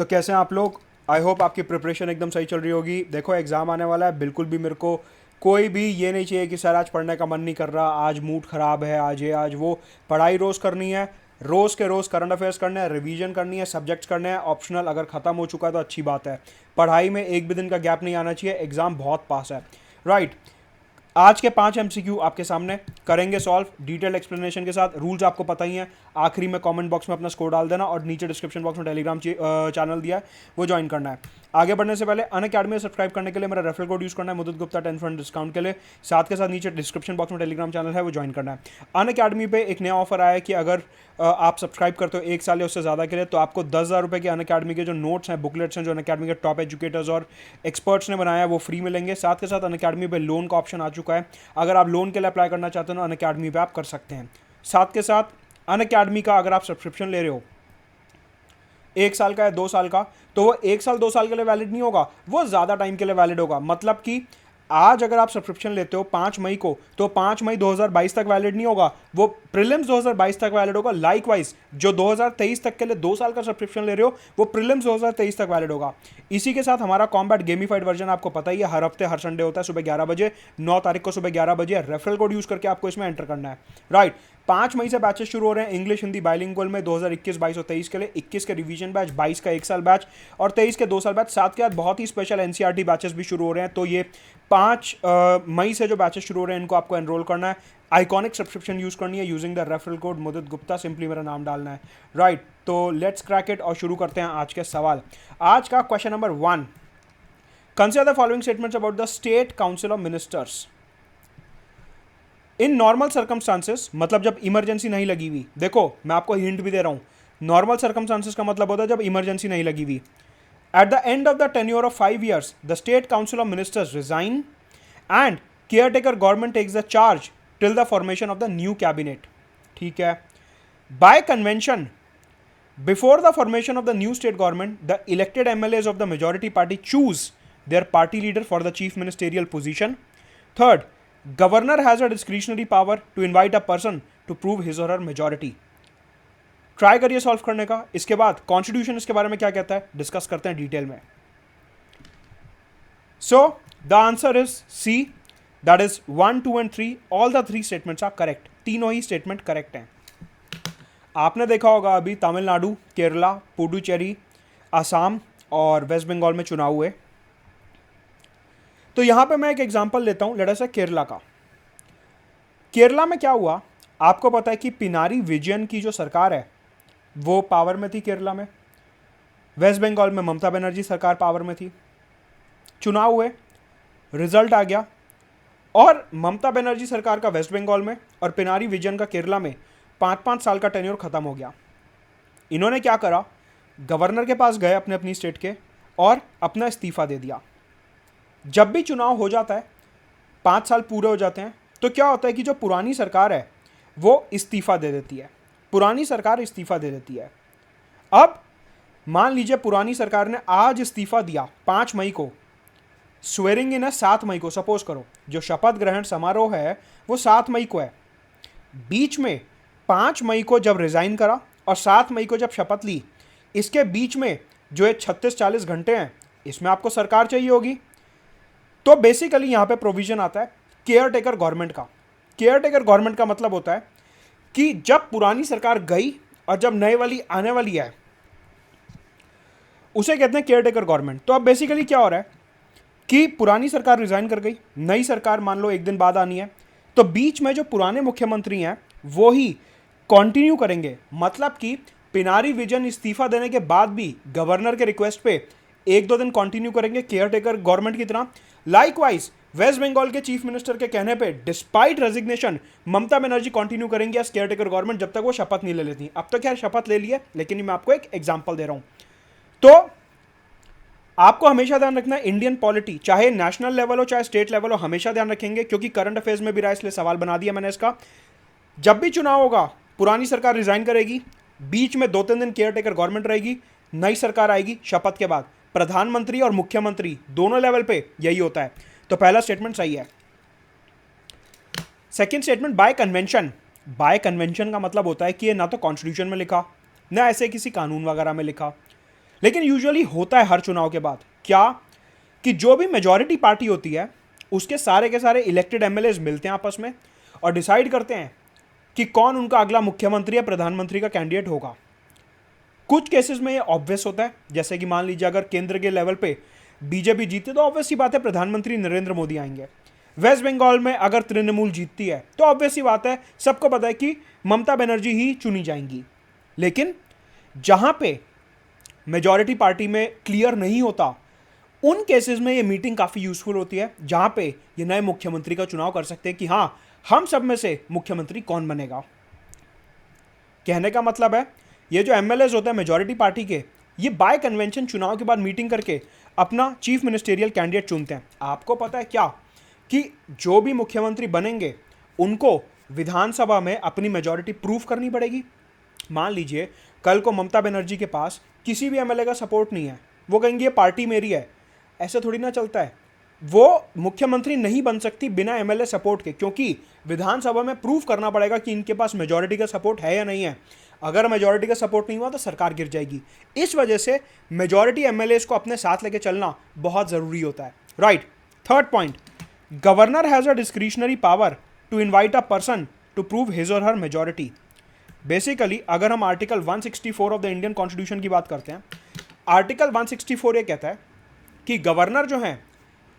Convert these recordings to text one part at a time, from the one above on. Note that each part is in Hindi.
तो कैसे हैं आप लोग? आई होप आपकी प्रिपरेशन एकदम सही चल रही होगी। देखो एग्ज़ाम आने वाला है, बिल्कुल भी मेरे को कोई भी ये नहीं चाहिए कि सर आज पढ़ने का मन नहीं कर रहा, आज मूड ख़राब है, आज ये आज वो। पढ़ाई रोज़ करनी है, रोज़ के रोज़ करंट अफेयर्स करने हैं, रिवीजन करनी है, सब्जेक्ट्स करने हैं। ऑप्शनल अगर ख़त्म हो चुका है तो अच्छी बात है। पढ़ाई में एक भी दिन का गैप नहीं आना चाहिए, एग्ज़ाम बहुत पास है। राइट। आज के 5 एमसीक्यू आपके सामने करेंगे सॉल्व डिटेल एक्सप्लेनेशन के साथ। रूल्स आपको पता ही हैं। आखिरी में कमेंट बॉक्स में अपना स्कोर डाल देना और नीचे डिस्क्रिप्शन बॉक्स में टेलीग्राम चैनल दिया है, वो ज्वाइन करना है। आगे बढ़ने से पहले अनअकैडमी सब्सक्राइब करने के लिए मेरा रेफरल कोड यूज़ करना है, मुदत गुप्ता 10% डिस्काउंट के लिए। साथ के साथ नीचे डिस्क्रिप्शन बॉक्स में टेलीग्राम चैनल है, वो ज्वाइन करना है। अनअकैडमी पे एक नया ऑफर आया है कि अगर आप सब्सक्राइब करते हो 1 साल या उससे ज़्यादा के लिए, तो आपको 10,000 रुपये के अनअकैडमी के जो नोट्स हैं, बुकलेट्स हैं, जो अनअकैडमी के टॉप एजुकेटर्स और एक्सपर्ट्स ने बनाया है, वो फ्री मिलेंगे। साथ के साथ अनअकैडमी पे लोन का ऑप्शन आ चुका है। अगर आप लोन के लिए अप्लाई करना चाहते हो ना, अनअकैडमी पे आप कर सकते हैं। साथ के साथ अनअकैडमी का अगर आप सब्सक्रिप्शन ले रहे हो 1 साल का या 2 साल का, तो वो 1 साल 2 साल के लिए वैलिड नहीं होगा, वो ज़्यादा टाइम के लिए वैलिड होगा। मतलब कि आज अगर आप सब्सक्रिप्शन लेते हो 5 मई को, तो 5 मई 2022 तक वैलिड नहीं होगा, वो प्रीलिम्स 2022 तक वैलिड होगा। लाइकवाइज जो 2023 तक के लिए 2 साल का सब्सक्रिप्शन ले रहे हो, वो प्रीलिम्स 2023 तक वैलिड होगा। इसी के साथ हमारा कॉम्बैट गेमिफाइड वर्जन आपको पता ही है, हर हफ्ते हर संडे होता है सुबह 11 बजे। 9 तारीख को सुबह 11 बजे रेफरल कोड यूज करके आपको इसमें एंटर करना है। राइट। 5 मई से बैचेस शुरू हो रहे हैं इंग्लिश हिंदी बाइलिंगुअल में 2021, 22 और 23 के लिए। 21 के रिवीजन बैच, 22 का 1 साल बैच और 23 के 2 साल बैच। साथ के साथ बहुत ही स्पेशल एनसीईआरटी बैचेस भी शुरू हो रहे हैं। तो ये 5 मई से जो बैचेस शुरू हो रहे हैं, इनको आपको एनरोल करना है। आइकॉनिक सब्सक्रिप्शन यूज करनी है using the referral code Mudit Gupta, simply मेरा नाम डालना है। राइट। तो लेट्स क्रैक इट और शुरू करते हैं आज के सवाल। आज का question number 1, consider the following statements about the state council of ministers in normal circumstances. मतलब जब इमरजेंसी नहीं लगी हुई। देखो मैं आपको हिंट भी दे रहा हूं, नॉर्मल सर्कमस्टांसेस का मतलब होता है जब इमरजेंसी नहीं लगी हुई। At the end of the tenure of 5 years the state council of ministers resign and caretaker government takes the charge till the formation of the new cabinet. ठीक है। By convention, before the formation of the new state government, the elected MLAs of the majority party choose their party leader for the chief ministerial position. Third, governor has a discretionary power to invite a person to prove his or her majority. Try करिए सॉल्व करने का। इसके बाद कॉन्स्टिट्यूशन इसके बारे में क्या कहता है डिस्कस करते हैं डिटेल में। So the answer is C, that is 1, 2 and 3, all the 3 statements are correct. तीनों ही स्टेटमेंट करेक्ट हैं। आपने देखा होगा अभी तमिलनाडु, केरला, पुडुचेरी, असम और वेस्ट बंगाल में चुनाव हुए। तो यहां पे मैं एक एग्जांपल लेता हूं, लेट अस से केरला का। केरला में क्या हुआ, आपको पता है कि पिनारी विजयन की जो सरकार है वो पावर में थी केरला में। वेस्ट बंगाल में ममता बनर्जी सरकार पावर में थी। चुनाव हुए, रिजल्ट आ गया और ममता बनर्जी सरकार का वेस्ट बंगाल में और पिनारी विजयन का केरला में 5-5 साल का टेन्योर खत्म हो गया। इन्होंने क्या करा, गवर्नर के पास गए अपने अपनी स्टेट के और अपना इस्तीफा दे दिया। जब भी चुनाव हो जाता है, 5 साल पूरे हो जाते हैं, तो क्या होता है कि जो पुरानी सरकार है वो इस्तीफा दे देती है। पुरानी सरकार इस्तीफा दे देती है। अब मान लीजिए पुरानी सरकार ने आज इस्तीफा दिया 5 मई को, स्वेरिंग इन है 7 मई को। सपोज करो जो शपथ ग्रहण समारोह है वो 7 मई को है। बीच में 5 मई को जब रिजाइन करा और 7 मई को जब शपथ ली, इसके बीच में जो है 36-40 घंटे हैं, इसमें आपको सरकार चाहिए होगी। तो बेसिकली यहां पे प्रोविजन आता है केयर टेकर गवर्नमेंट का। केयर टेकर गवर्नमेंट का मतलब होता है कि जब पुरानी सरकार गई और जब नए वाली आने वाली है, उसे कहते हैं केयर टेकर गवर्नमेंट। तो अब बेसिकली क्या हो रहा है कि पुरानी सरकार रिजाइन कर गई, नई सरकार मान लो 1 दिन बाद आनी है, तो बीच में जो पुराने मुख्यमंत्री हैं वो ही कंटिन्यू करेंगे। मतलब कि पिनारी विजयन इस्तीफा देने के बाद भी गवर्नर के रिक्वेस्ट पे 1-2 दिन कंटिन्यू करेंगे केयर टेकर गवर्नमेंट की तरह। लाइकवाइज वेस्ट बंगाल के चीफ मिनिस्टर के कहने पे despite resignation Mamata Banerjee continue करेंगे एज केयर टेकर गवर्नमेंट जब तक वो शपथ नहीं ले लेती। अब तो खैर शपथ ले ली है, लेकिन मैं आपको एक एग्जांपल दे रहा हूं। तो आपको हमेशा ध्यान रखना है, इंडियन पॉलिटी चाहे नेशनल लेवल हो चाहे स्टेट लेवल हो, हमेशा ध्यान रखेंगे, क्योंकि करंट अफेयर्स में भी रहा, इसलिए सवाल बना दिया मैंने इसका। जब भी चुनाव होगा पुरानी सरकार रिजाइन करेगी, बीच में 2-3 दिन केयर टेकर गवर्नमेंट रहेगी, नई सरकार आएगी शपथ के बाद। प्रधानमंत्री और मुख्यमंत्री दोनों लेवल पे यही होता है। तो पहला स्टेटमेंट सही है। Second statement by convention. Bye convention का मतलब होता है कि ये ना तो कॉन्स्टिट्यूशन में लिखा, ना ऐसे किसी कानून वगैरह में लिखा, लेकिन यूजुअली होता है हर चुनाव के बाद क्या, कि जो भी मेजॉरिटी पार्टी होती है उसके सारे के सारे इलेक्टेड एमएलएज मिलते हैं आपस में और डिसाइड करते हैं कि कौन उनका अगला मुख्यमंत्री या प्रधानमंत्री का कैंडिडेट होगा। कुछ केसेस में ये ऑब्वियस होता है, जैसे कि मान लीजिए अगर केंद्र के लेवल पे बीजेपी जीती तो ऑब्वियस सी बात है प्रधानमंत्री नरेंद्र मोदी आएंगे। वेस्ट बंगाल में अगर तृणमूल जीतती है तो ऑब्वियस सी बात है, सबको पता है कि ममता बनर्जी ही चुनी जाएंगी। लेकिन जहां पे मेजॉरिटी पार्टी में क्लियर नहीं होता, उन केसेस में ये मीटिंग काफ़ी यूजफुल होती है, जहां पे ये नए मुख्यमंत्री का चुनाव कर सकते हैं कि हाँ हम सब में से मुख्यमंत्री कौन बनेगा। कहने का मतलब है ये जो एमएलएज होते हैं मेजॉरिटी पार्टी के, ये बाय कन्वेंशन चुनाव के बाद मीटिंग करके अपना चीफ मिनिस्टेरियल कैंडिडेट चुनते हैं। आपको पता है क्या कि जो भी मुख्यमंत्री बनेंगे उनको विधानसभा में अपनी मेजॉरिटी प्रूफ करनी पड़ेगी। मान लीजिए कल को ममता बनर्जी के पास किसी भी एमएलए का सपोर्ट नहीं है, वो कहेंगे ये पार्टी मेरी है, ऐसे थोड़ी ना चलता है। वो मुख्यमंत्री नहीं बन सकती बिना एमएलए सपोर्ट के, क्योंकि विधानसभा में प्रूफ करना पड़ेगा कि इनके पास मेजॉरिटी का सपोर्ट है या नहीं है। अगर मेजॉरिटी का सपोर्ट नहीं हुआ तो सरकार गिर जाएगी। इस वजह से मेजॉरिटी एमएलएस को अपने साथ लेके चलना बहुत ज़रूरी होता है, right. Third point, governor has a discretionary power to invite a person to prove his or her majority. Basically अगर हम article 164 of the Indian constitution की बात करते हैं, आर्टिकल 164 ये कहता है कि गवर्नर जो हैं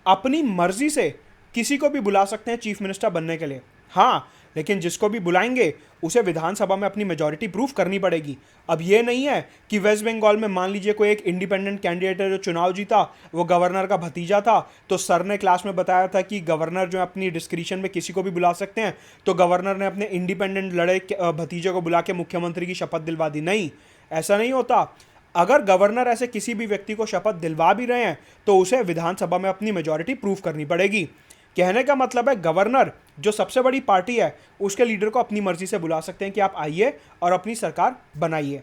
अपनी मर्जी से किसी को भी बुला सकते हैं चीफ मिनिस्टर बनने के लिए। हाँ, लेकिन जिसको भी बुलाएंगे उसे विधानसभा में अपनी मेजॉरिटी प्रूफ करनी पड़ेगी। अब ये नहीं है कि वेस्ट बंगाल में मान लीजिए कोई एक इंडिपेंडेंट कैंडिडेट है जो चुनाव जीता, वो गवर्नर का भतीजा था, तो सर ने क्लास में बताया था कि गवर्नर जो है अपनी डिस्क्रिशन में किसी को भी बुला सकते हैं, तो गवर्नर ने अपने इंडिपेंडेंट लड़े भतीजे को बुला के मुख्यमंत्री की शपथ दिलवा दी। नहीं, ऐसा नहीं होता। अगर गवर्नर ऐसे किसी भी व्यक्ति को शपथ दिलवा भी रहे हैं तो उसे विधानसभा में अपनी मेजॉरिटी प्रूफ करनी पड़ेगी। कहने का मतलब है गवर्नर जो सबसे बड़ी पार्टी है उसके लीडर को अपनी मर्जी से बुला सकते हैं कि आप आइए और अपनी सरकार बनाइए।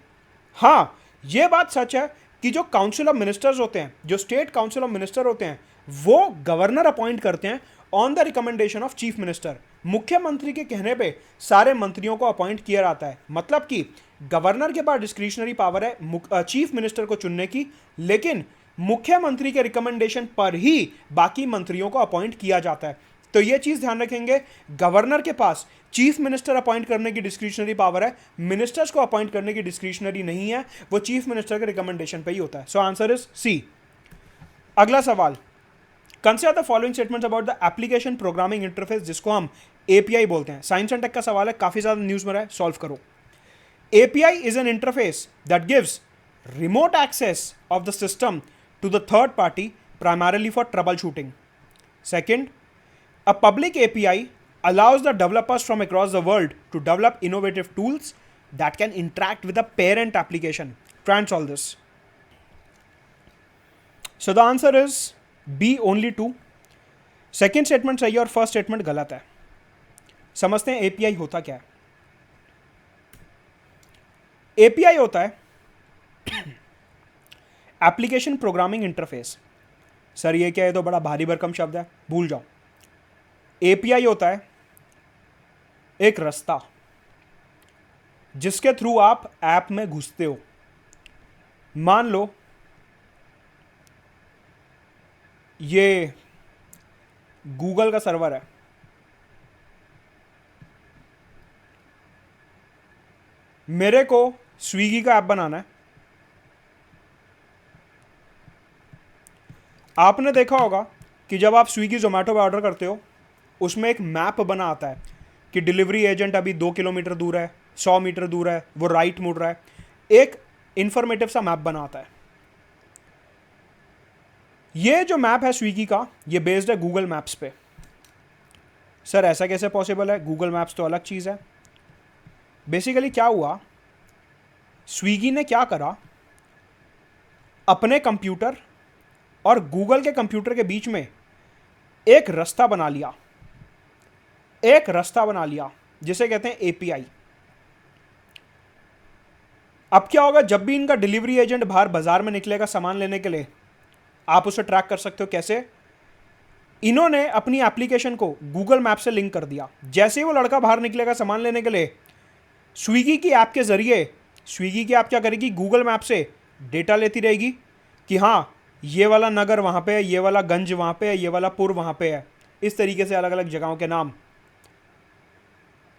हाँ, ये बात सच है कि जो काउंसिल ऑफ मिनिस्टर्स होते हैं, जो स्टेट काउंसिल ऑफ मिनिस्टर होते हैं, वो गवर्नर अपॉइंट करते हैं on the recommendation of chief minister. मुख्यमंत्री के कहने पे सारे मंत्रियों को अपॉइंट किया जाता है। मतलब कि गवर्नर के पास डिस्क्रिशनरी पावर है चीफ मिनिस्टर को चुनने की, लेकिन मुख्यमंत्री के रिकमेंडेशन पर ही बाकी मंत्रियों को अपॉइंट किया जाता है। तो ये चीज ध्यान रखेंगे, गवर्नर के पास चीफ मिनिस्टर अपॉइंट करने की डिस्क्रिशनरी पावर है, मिनिस्टर्स को अपॉइंट करने की डिस्क्रिशनरी नहीं है, वो चीफ मिनिस्टर के रिकमेंडेशन पे ही होता है। So answer is C. अगला सवाल, consider the following statements about the application programming interface, जिसको हम एपीआई बोलते हैं। साइंस एंड टेक का सवाल है, काफी ज्यादा न्यूज में रहा है, सॉल्व करो। API is an interface that gives remote access of the system to the third party primarily for troubleshooting. Second, a public API allows the developers from across the world to develop innovative tools that can interact with the parent application. Try and solve this. So the answer is B, only 2. Second statement सही है और first statement गलत है। समझते हैं API होता क्या है। API होता है एप्लीकेशन प्रोग्रामिंग इंटरफेस। सर ये क्या है, तो बड़ा भारी भरकम शब्द है, भूल जाओ। API होता है एक रास्ता जिसके थ्रू आप ऐप में घुसते हो। मान लो ये गूगल का सर्वर है, मेरे को स्विगी का ऐप बनाना है। आपने देखा होगा कि जब आप स्विगी जोमेटो पे ऑर्डर करते हो उसमें एक मैप बना आता है कि डिलीवरी एजेंट अभी 2 किलोमीटर दूर है, 100 मीटर दूर है, वो राइट मुड़ रहा है। एक इंफॉर्मेटिव सा मैप बना आता है। ये जो मैप है स्विगी का, ये बेस्ड है गूगल मैप्स पे। सर ऐसा कैसे पॉसिबल है, गूगल मैप्स तो अलग चीज़ है। बेसिकली क्या हुआ, स्विगी ने क्या करा, अपने कंप्यूटर और गूगल के कंप्यूटर के बीच में एक रास्ता बना लिया, जिसे कहते हैं एपीआई। अब क्या होगा, जब भी इनका डिलीवरी एजेंट बाहर बाजार में निकलेगा सामान लेने के लिए, आप उसे ट्रैक कर सकते हो। कैसे? इन्होंने अपनी एप्लीकेशन को गूगल मैप से लिंक कर दिया। जैसे ही वो लड़का बाहर निकलेगा सामान लेने के लिए, स्विगी की ऐप के जरिए स्विगी की ऐप क्या करेगी, गूगल मैप से डेटा लेती रहेगी कि हाँ ये वाला नगर वहाँ पे है, ये वाला गंज वहाँ पे है, ये वाला पुर वहाँ पे है, इस तरीके से अलग अलग जगहों के नाम।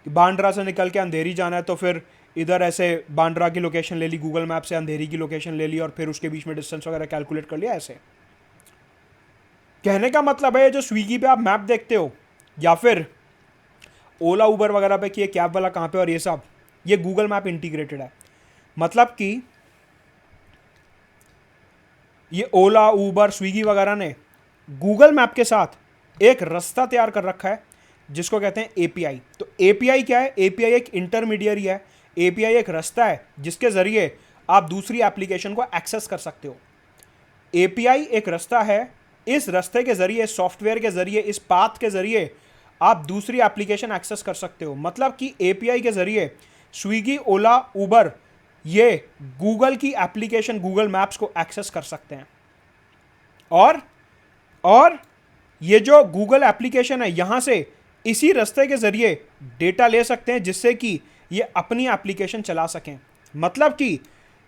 बांद्रा से निकल के अंधेरी जाना है तो फिर इधर ऐसे बांद्रा की लोकेशन ले ली, गूगल मैप से अंधेरी की लोकेशन ले ली और फिर उसके बीच में डिस्टेंस वगैरह कैलकुलेट कर लिया ऐसे। कहने का मतलब है जो स्विगी पे आप मैप देखते हो या फिर ओला उबर वगैरह पे कि ये कैब वाला कहाँ पे और ये सब, ये गूगल मैप इंटीग्रेटेड है। मतलब कि ये ओला उबर स्विगी वगैरह ने गूगल मैप के साथ एक रास्ता तैयार कर रखा है जिसको कहते हैं एपीआई। तो एपीआई क्या है? एपीआई एक इंटरमीडियरी है, एपीआई एक रास्ता है जिसके ज़रिए आप दूसरी एप्लीकेशन को एक्सेस कर सकते हो। एपीआई एक रास्ता है, इस रास्ते के ज़रिए, सॉफ्टवेयर के ज़रिए, इस पाथ के ज़रिए आप दूसरी एप्लीकेशन एक्सेस कर सकते हो। मतलब कि एपीआई के ज़रिए स्विगी, ओला, उबर ये गूगल की एप्लीकेशन गूगल मैप्स को एक्सेस कर सकते हैं। और ये जो गूगल एप्लीकेशन है यहाँ से इसी रास्ते के ज़रिए डेटा ले सकते हैं जिससे कि ये अपनी एप्लीकेशन चला सकें। मतलब कि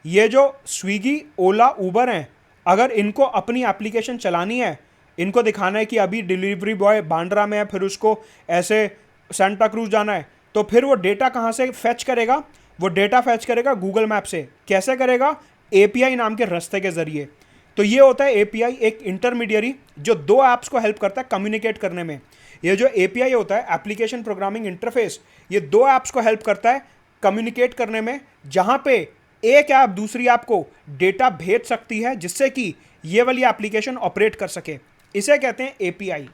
ये जो स्विगी, ओला, उबर हैं, अगर इनको अपनी एप्लीकेशन चलानी है, इनको दिखाना है कि अभी डिलीवरी बॉय बांद्रा में है, फिर उसको ऐसे सेंटा क्रूज जाना है, तो फिर वो डेटा कहाँ से फैच करेगा? वो डेटा फैच करेगा गूगल मैप से। कैसे करेगा? एपीआई नाम के रास्ते के ज़रिए। तो ये होता है एपीआई, एक इंटरमीडियरी जो दो ऐप्स को हेल्प करता है कम्युनिकेट करने में। ये जो एपीआई होता है, एप्लीकेशन प्रोग्रामिंग इंटरफेस, ये दो ऐप्स को हेल्प करता है कम्युनिकेट करने में, जहाँ पे एक ऐप दूसरी ऐप को डेटा भेज सकती है जिससे कि ये वाली एप्लीकेशन ऑपरेट कर सके। इसे कहते हैं एपीआई।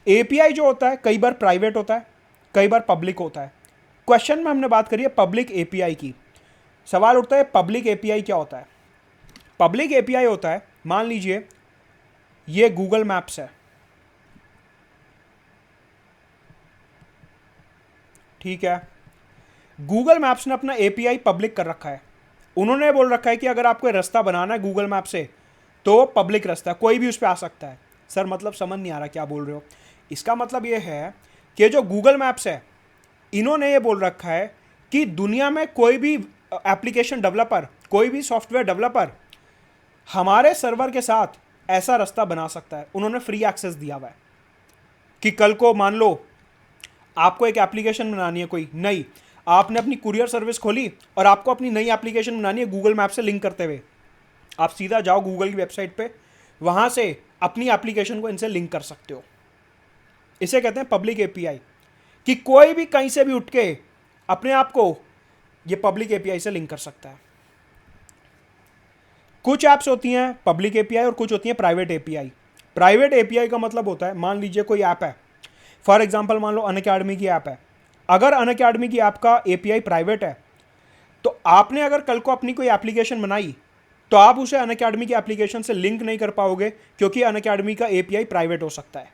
एपीआई जो होता है कई बार प्राइवेट होता है, कई बार पब्लिक होता है। क्वेश्चन में हमने बात करी है पब्लिक एपीआई की। सवाल उठता है पब्लिक एपीआई क्या होता है? पब्लिक एपीआई होता है, मान लीजिए ये गूगल मैप्स है, ठीक है। गूगल मैप्स ने अपना एपीआई पब्लिक कर रखा है। उन्होंने बोल रखा है कि अगर आपको रास्ता बनाना है गूगल मैप से तो पब्लिक रास्ता, कोई भी उस पर आ सकता है। सर मतलब समझ नहीं आ रहा क्या बोल रहे हो। इसका मतलब ये है कि जो गूगल मैप्स है, इन्होंने ये बोल रखा है कि दुनिया में कोई भी एप्लीकेशन डेवलपर, कोई भी सॉफ्टवेयर डेवलपर हमारे सर्वर के साथ ऐसा रास्ता बना सकता है। उन्होंने फ्री एक्सेस दिया हुआ है कि कल को मान लो आपको एक एप्लीकेशन बनानी है कोई नई, आपने अपनी कुरियर सर्विस खोली और आपको अपनी नई एप्लीकेशन बनानी है गूगल मैप से लिंक करते हुए। आप सीधा जाओ गूगल की वेबसाइट पे, वहाँ से अपनी एप्लीकेशन को इनसे लिंक कर सकते हो। इसे कहते हैं पब्लिक एपीआई, कि कोई भी कहीं से भी उठ के अपने आप को ये पब्लिक एपीआई से लिंक कर सकता है। कुछ ऐप्स होती हैं पब्लिक एपीआई और कुछ होती हैं प्राइवेट एपीआई। प्राइवेट एपीआई का मतलब होता है, मान लीजिए कोई ऐप है, फॉर एग्जांपल मान लो अनअकैडमी की ऐप है। अगर अनअकैडमी की ऐप का एपीआई प्राइवेट है तो आपने अगर कल को अपनी कोई एप्लीकेशन बनाई तो आप उसे अनअकैडमी की एप्लीकेशन से लिंक नहीं कर पाओगे क्योंकि अनअकैडमी का एपीआई प्राइवेट हो सकता है।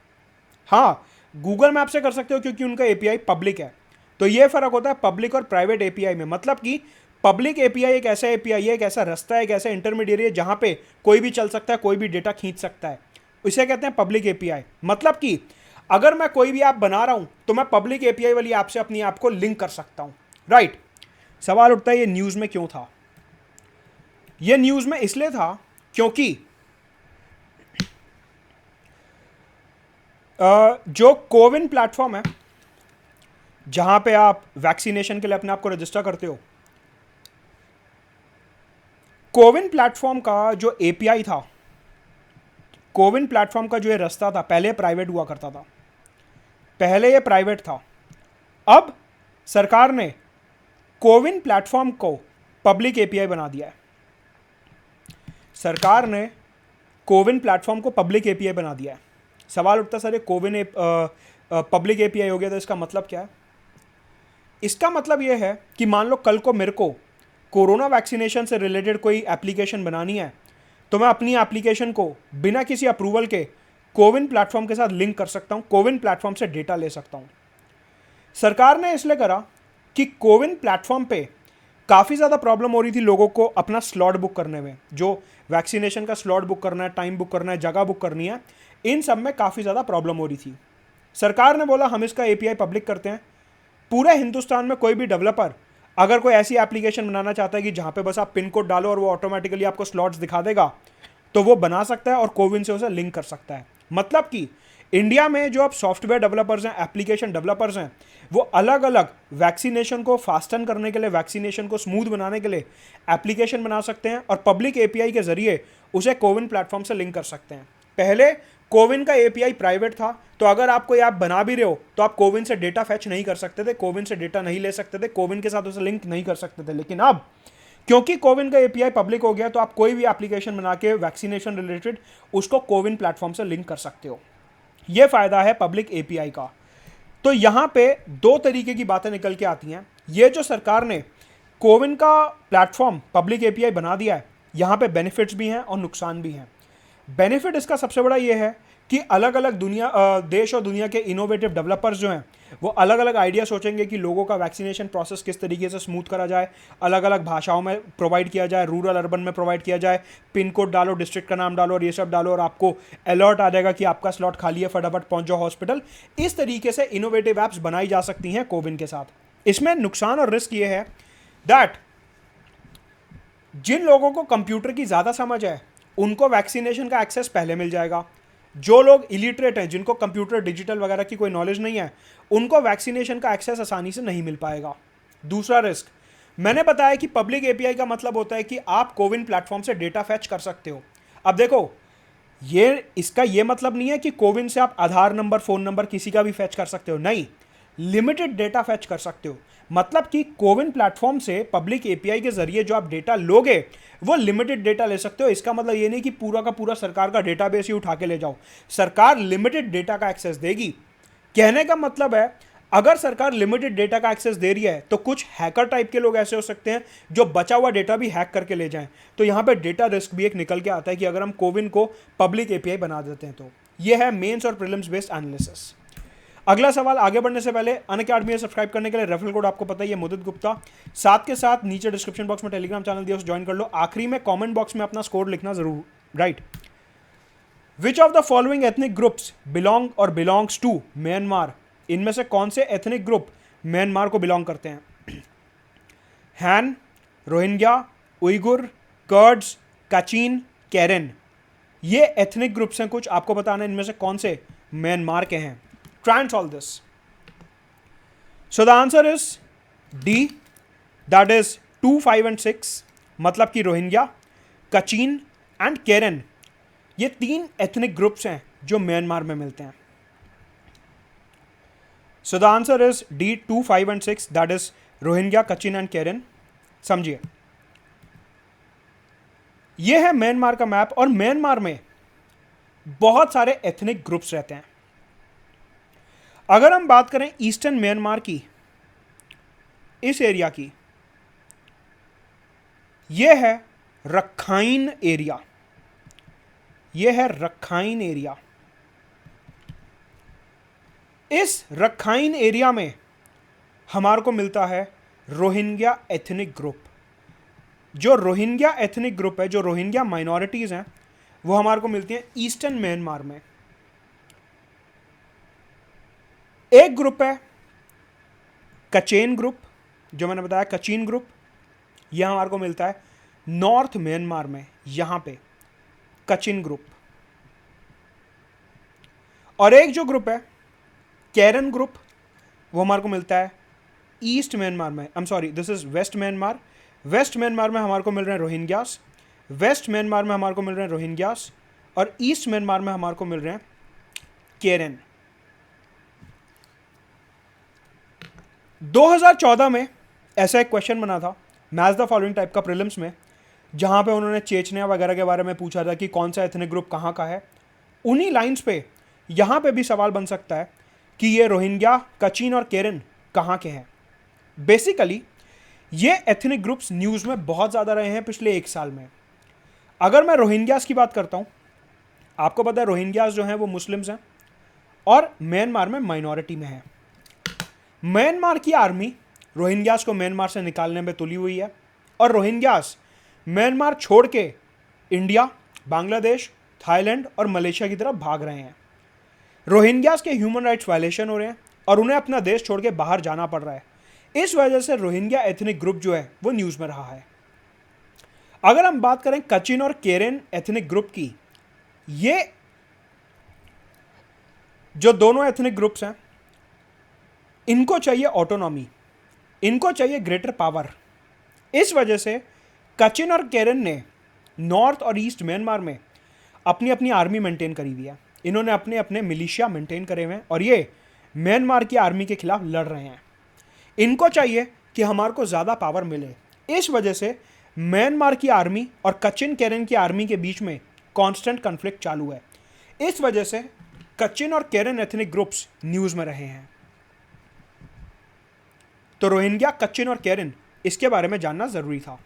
हाँ, गूगल मैप से कर सकते हो क्योंकि उनका एपीआई पब्लिक है। तो ये फर्क होता है पब्लिक और प्राइवेट एपीआई में। मतलब कि पब्लिक एपीआई एक ऐसा एपीआई है, एक ऐसा रास्ता है, एक ऐसा इंटरमीडिएट है जहां पे कोई भी चल सकता है, कोई भी डेटा खींच सकता है। इसे कहते हैं पब्लिक एपीआई। मतलब कि अगर मैं कोई भी ऐप बना रहा हूं तो मैं पब्लिक एपीआई वाली ऐप से अपनी ऐप को लिंक कर सकता हूं, राइट। सवाल उठता है ये न्यूज़ में क्यों था? ये न्यूज़ में इसलिए था क्योंकि जो कोविन प्लेटफॉर्म है जहां पे आप वैक्सीनेशन के लिए अपने आप को रजिस्टर करते हो, कोविन प्लेटफॉर्म का जो एपीआई था, कोविन प्लेटफॉर्म का जो ये रास्ता था, पहले प्राइवेट हुआ करता था, पहले ये प्राइवेट था। अब सरकार ने कोविन प्लेटफॉर्म को पब्लिक एपीआई बना दिया है। सरकार ने कोविन प्लेटफॉर्म को पब्लिक एपीआई बना दिया है। सवाल उठता सर ये कोविन पब्लिक एपीआई हो गया तो इसका मतलब क्या है? इसका मतलब ये है कि मान लो कल को मेरे को कोरोना वैक्सीनेशन से रिलेटेड कोई एप्लीकेशन बनानी है तो मैं अपनी एप्लीकेशन को बिना किसी अप्रूवल के कोविन प्लेटफॉर्म के साथ लिंक कर सकता हूँ, कोविन प्लेटफॉर्म से डेटा ले सकता हूँ। सरकार ने इसलिए करा कि कोविन प्लेटफॉर्म पे काफ़ी ज़्यादा प्रॉब्लम हो रही थी लोगों को अपना स्लॉट बुक करने में। जो वैक्सीनेशन का स्लॉट बुक करना है, टाइम बुक करना है, जगह बुक करनी है, इन सब में काफ़ी ज़्यादा प्रॉब्लम हो रही थी। सरकार ने बोला हम इसका एपीआई पब्लिक करते हैं। पूरे हिंदुस्तान में कोई भी डेवलपर अगर कोई ऐसी एप्लीकेशन बनाना चाहता है कि जहां पे बस आप पिन कोड डालो और वो ऑटोमेटिकली आपको स्लॉट्स दिखा देगा, तो वो बना सकता है और कोविन से उसे लिंक कर सकता है। मतलब कि इंडिया में जो अब सॉफ्टवेयर डेवलपर्स हैं, एप्लीकेशन डेवलपर्स हैं, वो अलग अलग वैक्सीनेशन को फास्टन करने के लिए, वैक्सीनेशन को स्मूथ बनाने के लिए एप्लीकेशन बना सकते हैं और पब्लिक एपीआई के जरिए उसे कोविन प्लेटफॉर्म से लिंक कर सकते हैं। पहले कोविन का एपीआई प्राइवेट था, तो अगर आप कोई ऐप बना भी रहे हो तो आप कोविन से डेटा फैच नहीं कर सकते थे, कोविन से डेटा नहीं ले सकते थे, कोविन के साथ उसे लिंक नहीं कर सकते थे। लेकिन अब क्योंकि कोविन का एपीआई पब्लिक हो गया, तो आप कोई भी एप्लीकेशन बना के वैक्सीनेशन रिलेटेड उसको कोविन प्लेटफॉर्म से लिंक कर सकते हो। यह फायदा है पब्लिक एपीआई का। तो यहां पे दो तरीके की बातें निकल के आती हैं। ये जो सरकार ने कोविन का प्लेटफॉर्म पब्लिक एपीआई बना दिया है, यहां पे बेनिफिट्स भी हैं और नुकसान भी हैं। बेनिफिट इसका सबसे बड़ा ये है कि अलग अलग देश और दुनिया के इनोवेटिव डेवलपर्स जो हैं, वो अलग अलग आइडिया सोचेंगे कि लोगों का वैक्सीनेशन प्रोसेस किस तरीके से स्मूथ करा जाए, अलग अलग भाषाओं में प्रोवाइड किया जाए, रूरल अर्बन में प्रोवाइड किया जाए, पिन कोड डालो, डिस्ट्रिक्ट का नाम डालो और ये सब डालो और आपको अलर्ट आ जाएगा कि आपका स्लॉट खाली है, फटाफट पहुंच जाओ हॉस्पिटल। इस तरीके से इनोवेटिव ऐप्स बनाई जा सकती हैं कोविन के साथ। इसमें नुकसान और रिस्क ये है दैट जिन लोगों को कंप्यूटर की ज़्यादा समझ है उनको वैक्सीनेशन का एक्सेस पहले मिल जाएगा। जो लोग इलिटरेट हैं, जिनको कंप्यूटर डिजिटल वगैरह की कोई नॉलेज नहीं है, उनको वैक्सीनेशन का एक्सेस आसानी से नहीं मिल पाएगा। दूसरा रिस्क, मैंने बताया कि पब्लिक एपीआई का मतलब होता है कि आप कोविन प्लेटफॉर्म से डेटा फैच कर सकते हो। अब देखो, इसका ये मतलब नहीं है कि कोविन से आप आधार नंबर, फोन नंबर किसी का भी फैच कर सकते हो, नहीं, लिमिटेड डेटा फैच कर सकते हो। मतलब कि कोविन प्लेटफॉर्म से पब्लिक एपीआई के जरिए जो आप डेटा लोगे वो लिमिटेड डेटा ले सकते हो। इसका मतलब ये नहीं कि पूरा का पूरा सरकार का डेटाबेस ही उठा के ले जाओ। सरकार लिमिटेड डेटा का एक्सेस देगी। कहने का मतलब है, अगर सरकार लिमिटेड डेटा का एक्सेस दे रही है तो कुछ हैकर टाइप के लोग ऐसे हो सकते हैं जो बचा हुआ डेटा भी हैक करके ले जाएं। तो यहां पे डेटा रिस्क भी एक निकल के आता है कि अगर हम कोविन को पब्लिक एपीआई बना देते हैं तो। यह है मेंस और प्रीलिम्स बेस्ड एनालिसिस। अगला सवाल, आगे बढ़ने से पहले अनअकैडमी में सब्सक्राइब करने के लिए रेफरल कोड आपको पता ही है, मुदित गुप्ता। साथ के साथ नीचे डिस्क्रिप्शन बॉक्स में टेलीग्राम चैनल दिया, उसे ज्वाइन कर लो। आखिरी में कमेंट बॉक्स में अपना स्कोर लिखना जरूर, right. Which of the following ethnic groups belong और बिलोंग्स टू म्यांमार? इनमें से कौन से एथनिक ग्रुप म्यांमार को बिलोंग करते हैं? हैन, रोहिंग्या, उइगुर, कर्ड्स, कचीन, कैरन। ये एथनिक ग्रुप्स हैं कुछ, आपको बताना है इनमें से कौन से म्यांमार के हैं। Try and solve this. So the answer is D, that is 2, 5 and 6, मतलब कि रोहिंग्या, कचीन एंड केरन, ये तीन एथनिक ग्रुप्स हैं जो म्यांमार में मिलते हैं। So the answer is D, 2, 5 and 6, that is Rohingya, Kachin and Karen. समझिए, यह है म्यांमार का मैप और म्यांमार में बहुत सारे एथनिक ग्रुप्स रहते हैं। अगर हम बात करें ईस्टर्न म्यांमार की, इस एरिया की, यह है रखाइन एरिया। यह है रखाइन एरिया। इस रखाइन एरिया में हमारे को मिलता है रोहिंग्या एथनिक ग्रुप। जो रोहिंग्या एथनिक ग्रुप है, जो रोहिंग्या माइनॉरिटीज हैं, वो हमारे को मिलती हैं ईस्टर्न म्यांमार में। एक ग्रुप है कचेन ग्रुप, जो मैंने बताया कचीन ग्रुप, यह हमारे को मिलता है नॉर्थ म्यांमार में, यहां पे कचिन ग्रुप। और एक जो ग्रुप है कैरन ग्रुप, वो हमारे को मिलता है ईस्ट म्यांमार में। I am sorry, this is west Myanmar. West Myanmar में हमारे को मिल रहे हैं रोहिंग्यास, वेस्ट म्यांमार में हमारे को मिल रहे हैं रोहिंग्यास, और ईस्ट म्यांमार में हमारे को मिल रहे हैं केरन। 2014 में ऐसा एक क्वेश्चन बना था मैच द फॉलोइंग टाइप का प्रीलिम्स में, जहां पे उन्होंने चेचनिया वगैरह के बारे में पूछा था कि कौन सा एथनिक ग्रुप कहां का है। उन्हीं लाइंस पे यहां पे भी सवाल बन सकता है कि ये रोहिंग्या, कचीन और केरन कहां के हैं। बेसिकली ये एथनिक ग्रुप्स न्यूज़ में बहुत ज़्यादा रहे हैं पिछले एक साल में। अगर मैं रोहिंग्यास की बात करता हूं, आपको पता है रोहिंग्यास जो हैं वो मुस्लिम्स हैं और म्यांमार में माइनॉरिटी में है। म्यांमार की आर्मी रोहिंग्यास को म्यांमार से निकालने में तुली हुई है और रोहिंग्यास म्यांमार छोड़ के इंडिया, बांग्लादेश, थाईलैंड और मलेशिया की तरफ भाग रहे हैं। रोहिंग्यास के ह्यूमन राइट्स वायलेशन हो रहे हैं और उन्हें अपना देश छोड़ के बाहर जाना पड़ रहा है। इस वजह से रोहिंग्या एथनिक ग्रुप जो है वो न्यूज़ में रहा है। अगर हम बात करें कचिन और केरेन एथनिक ग्रुप की, ये जो दोनों एथनिक ग्रुप्स हैं, इनको चाहिए ऑटोनॉमी, इनको चाहिए ग्रेटर पावर। इस वजह से कचिन और केरन ने नॉर्थ और ईस्ट म्यांमार में अपनी अपनी आर्मी मेंटेन करी हुई है। इन्होंने अपने अपने मिलिशिया मेंटेन करे हुए हैं और ये म्यांमार की आर्मी के खिलाफ लड़ रहे हैं। इनको चाहिए कि हमारे को ज़्यादा पावर मिले। इस वजह से म्यांमार की आर्मी और कचिन केरन की आर्मी के बीच में कांस्टेंट कॉन्फ्लिक्ट चालू है। इस वजह से कचिन और केरन एथनिक ग्रुप्स न्यूज़ में रहे हैं। तो रोहिंग्या, कचिन और केरन, इसके बारे में जानना ज़रूरी था।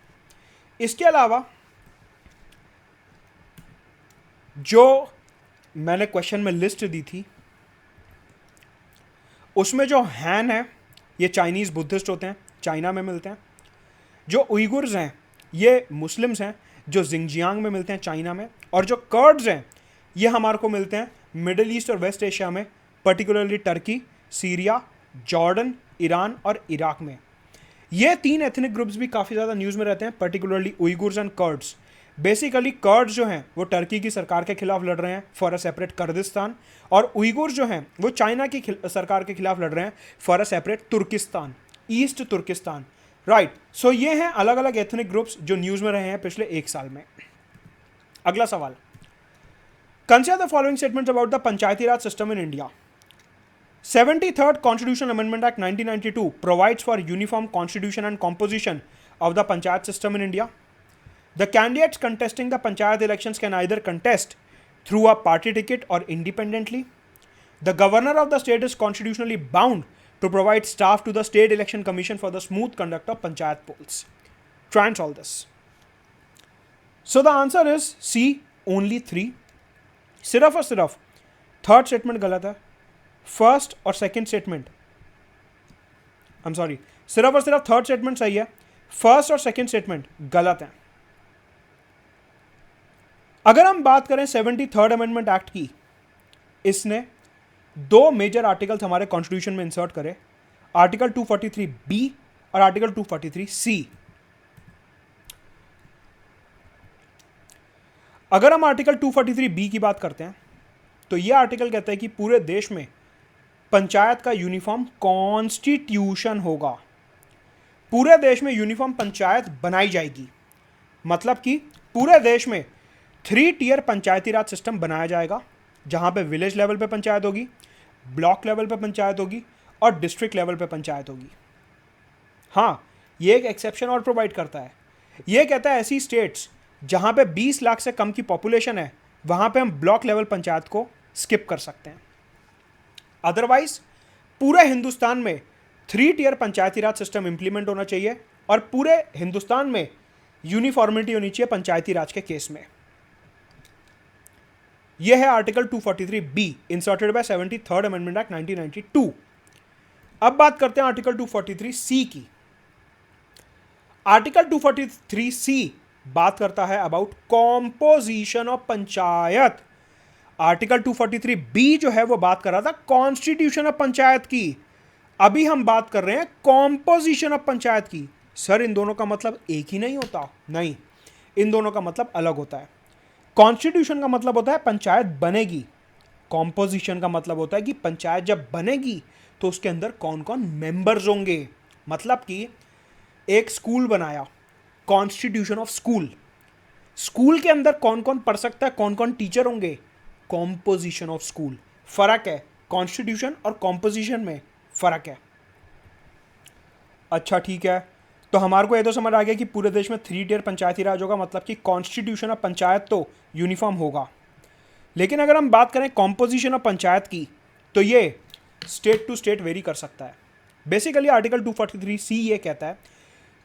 इसके अलावा जो मैंने क्वेश्चन में लिस्ट दी थी, उसमें जो हैन है ये चाइनीज़ बुद्धिस्ट होते हैं, चाइना में मिलते हैं। जो उइगुर्स हैं ये मुस्लिम्स हैं जो जिंगजियांग में मिलते हैं, चाइना में। और जो कर्ड्स हैं ये हमारे को मिलते हैं मिडिल ईस्ट और वेस्ट एशिया में, particularly Turkey, Syria, Jordan, Iran और इराक में। ये 3 एथनिक ग्रुप्स भी काफ़ी ज़्यादा न्यूज़ में रहते हैं, particularly Uyghurs and Kurds. Basically Kurds जो हैं वो टर्की की सरकार के खिलाफ लड़ रहे हैं फॉर अ सेपरेट कुर्दिस्तान, और उइगुर्स जो हैं वो चाइना की सरकार के खिलाफ लड़ रहे हैं for a separate Turkistan, East Turkistan. Right, so ये हैं अलग अलग एथनिक ग्रुप्स जो न्यूज़ में रहे हैं पिछले 1 साल में। अगला सवाल, consider the following statements about the Panchayati Raj system in India. 73rd Constitution Amendment Act 1992 provides for uniform constitution and composition of the panchayat system in India. The candidates contesting the panchayat elections can either contest through a party ticket or independently. The governor of the state is constitutionally bound to provide staff to the State Election Commission for the smooth conduct of panchayat polls. Try and solve this. So the answer is C, only 3. सिर्फ और सिर्फ थर्ड स्टेटमेंट गलत है, फर्स्ट और second statement, I am sorry, सिर्फ और सिर्फ थर्ड स्टेटमेंट सही है, फर्स्ट और सेकंड स्टेटमेंट गलत है। अगर हम बात करें 73rd अमेंडमेंट एक्ट की, इसने 2 मेजर आर्टिकल्स हमारे कॉन्स्टिट्यूशन में इंसर्ट करे, आर्टिकल 243B और आर्टिकल 243C। अगर हम आर्टिकल 243B की बात करते हैं तो यह आर्टिकल कहता है कि पूरे देश में पंचायत का यूनिफॉर्म कॉन्स्टिट्यूशन होगा। पूरे देश में यूनिफॉर्म पंचायत बनाई जाएगी, मतलब कि पूरे देश में 3 टियर पंचायती राज सिस्टम बनाया जाएगा, जहां पे विलेज लेवल पे पंचायत होगी, ब्लॉक लेवल पे पंचायत होगी और डिस्ट्रिक्ट लेवल पे पंचायत होगी। हाँ, ये एक एक्सेप्शन और प्रोवाइड करता है। ये कहता है ऐसी स्टेट्स जहां पे 20 लाख से कम की पॉपुलेशन है, वहां पे हम ब्लॉक लेवल पंचायत को स्किप कर सकते हैं। अदरवाइज पूरे हिंदुस्तान में 3 टियर पंचायती राज सिस्टम इंप्लीमेंट होना चाहिए और पूरे हिंदुस्तान में यूनिफॉर्मिटी होनी चाहिए पंचायती राज के केस में। यह है article 243B inserted by 73rd amendment act 1992। अब बात करते हैं आर्टिकल 243C की। आर्टिकल 243C बात करता है about composition of panchayat. Article 243B जो है वो बात कर रहा था कॉन्स्टिट्यूशन ऑफ पंचायत की। अभी हम बात कर रहे हैं कॉम्पोजिशन ऑफ पंचायत की। सर, इन दोनों का मतलब एक ही नहीं होता? नहीं, इन दोनों का मतलब अलग होता है। कॉन्स्टिट्यूशन का मतलब होता है पंचायत बनेगी, कॉम्पोजिशन का मतलब होता है कि पंचायत जब बनेगी तो उसके अंदर कौन कौन मेंबर्स होंगे। मतलब कि एक स्कूल बनाया, कॉन्स्टिट्यूशन ऑफ स्कूल, स्कूल के अंदर कौन कौन पढ़ सकता है, कौन कौन टीचर होंगे, कॉम्पोजिशन ऑफ स्कूल। फर्क है, कॉन्स्टिट्यूशन और कॉम्पोजिशन में फर्क है। अच्छा, ठीक है, तो हमारे को ये तो समझ आ गया कि पूरे देश में 3 टियर पंचायती राज होगा, मतलब कि कॉन्स्टिट्यूशन ऑफ पंचायत तो यूनिफॉर्म होगा। लेकिन अगर हम बात करें कॉम्पोजिशन ऑफ पंचायत की, तो ये स्टेट टू स्टेट वेरी कर सकता है। बेसिकली आर्टिकल 243C ये कहता है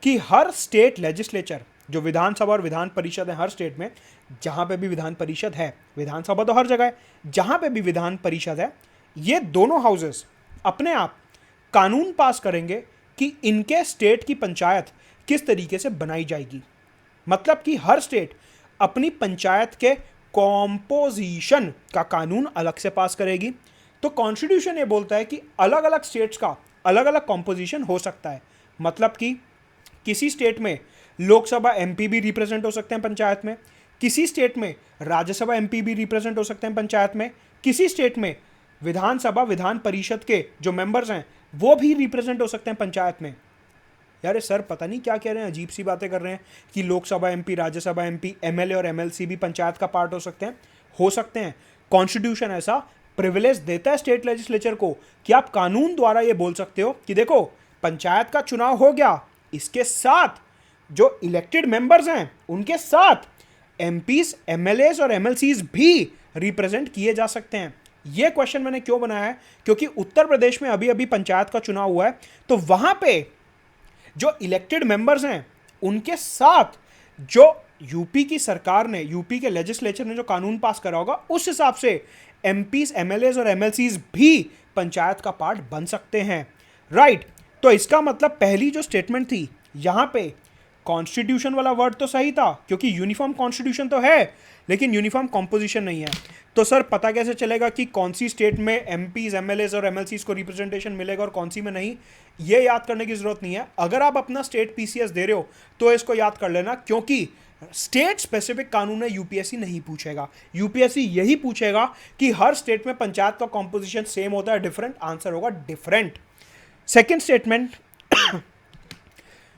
कि हर स्टेट लेजिस्लेचर, जो विधानसभा और विधान परिषद है हर स्टेट में, जहाँ पे भी विधान परिषद है, विधानसभा तो हर जगह है, जहाँ पे भी विधान परिषद है, ये दोनों हाउसेस अपने आप कानून पास करेंगे कि इनके स्टेट की पंचायत किस तरीके से बनाई जाएगी। मतलब कि हर स्टेट अपनी पंचायत के कॉम्पोजिशन का कानून अलग से पास करेगी। तो कॉन्स्टिट्यूशन ये बोलता है कि अलग अलग स्टेट्स का अलग अलग कॉम्पोजिशन हो सकता है, मतलब कि किसी स्टेट में लोकसभा एमपी भी रिप्रेजेंट हो सकते हैं पंचायत में, किसी स्टेट में राज्यसभा एमपी भी रिप्रेजेंट हो सकते हैं पंचायत में, किसी स्टेट में विधानसभा विधान परिषद के जो मेंबर्स हैं वो भी रिप्रेजेंट हो सकते हैं पंचायत में। यार सर पता नहीं क्या कह रहे हैं, अजीब सी बातें कर रहे हैं कि Lok Sabha MP, Rajya Sabha MP, MLA और एमएलसी भी पंचायत का पार्ट हो सकते हैं। कॉन्स्टिट्यूशन ऐसा प्रिविलेज देता है स्टेट लेजिस्लेचर को कि आप कानून द्वारा ये बोल सकते हो कि देखो पंचायत का चुनाव हो गया, इसके साथ जो इलेक्टेड मेंबर्स हैं उनके साथ एमपीज, एमएलएस और एमएलसीज भी रिप्रेजेंट किए जा सकते हैं। यह क्वेश्चन मैंने क्यों बनाया है, क्योंकि उत्तर प्रदेश में अभी अभी पंचायत का चुनाव हुआ है, तो वहां पे जो इलेक्टेड मेंबर्स हैं उनके साथ जो यूपी की सरकार ने, यूपी के लेजिस्लेचर ने जो कानून पास करा होगा उस हिसाब से एमपीज, एमएलएस और एमएलसीज भी पंचायत का पार्ट बन सकते हैं। राइट, तो इसका मतलब पहली जो स्टेटमेंट थी यहां पे कॉन्स्टिट्यूशन वाला वर्ड तो सही था, क्योंकि यूनिफॉर्म कॉन्स्टिट्यूशन तो है लेकिन यूनिफॉर्म कॉम्पोजिशन नहीं है। तो सर पता कैसे चलेगा कि कौन सी स्टेट में एमपीज, एमएलएस और एमएलसीज को रिप्रेजेंटेशन मिलेगा और कौन सी में नहीं? ये याद करने की जरूरत नहीं है। अगर आप अपना स्टेट पीसीएस दे रहे हो तो इसको याद कर लेना, क्योंकि स्टेट स्पेसिफिक कानून है यूपीएससी नहीं पूछेगा। यूपीएससी यही पूछेगा कि हर स्टेट में पंचायत का कॉम्पोजिशन सेम होता है डिफरेंट, आंसर होगा different. Second statement,